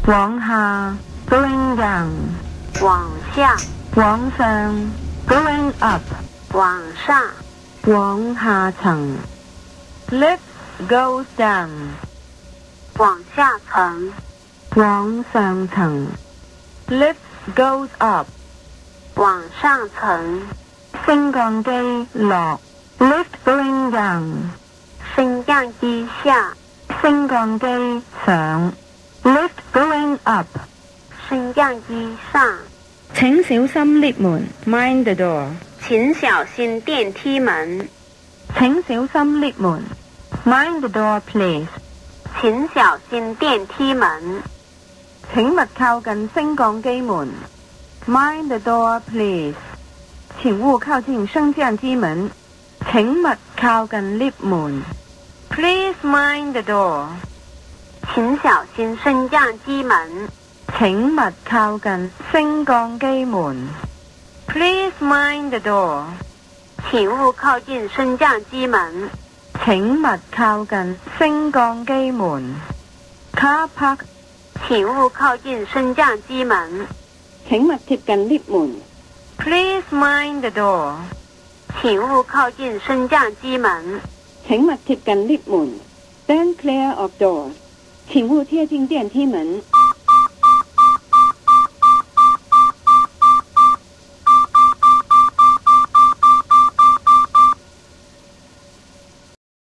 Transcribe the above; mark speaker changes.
Speaker 1: 往下 going down
Speaker 2: 往下
Speaker 1: 往上 going up
Speaker 2: 往上
Speaker 1: 往下層 lift goes down
Speaker 2: 往下層
Speaker 1: 往上層 lift goes up
Speaker 2: 往上層
Speaker 1: 升降機落 lift going down
Speaker 2: 升降機下
Speaker 1: 升降機上 lift going up
Speaker 2: 升降機上
Speaker 1: 請小心 lift 門 mind the door
Speaker 2: 請小心電梯門
Speaker 1: 請小心 lift 門 mind the door please
Speaker 2: 請小心電梯門
Speaker 1: 請勿靠近升降機門 mind the door please 請勿靠近升降機門請勿靠近 lift 門 please mind the door
Speaker 2: 請小心升降機門
Speaker 1: 請勿靠近升降機門 please mind the door
Speaker 2: 請勿靠近升降機門
Speaker 1: 請勿靠近升降機門 car park
Speaker 2: 請勿靠近升降機門
Speaker 1: 請勿貼近 lift 門 please mind the door
Speaker 2: 請勿靠近升降機門
Speaker 1: 請勿貼近 lift 門 stand clear of door 請勿貼近電梯門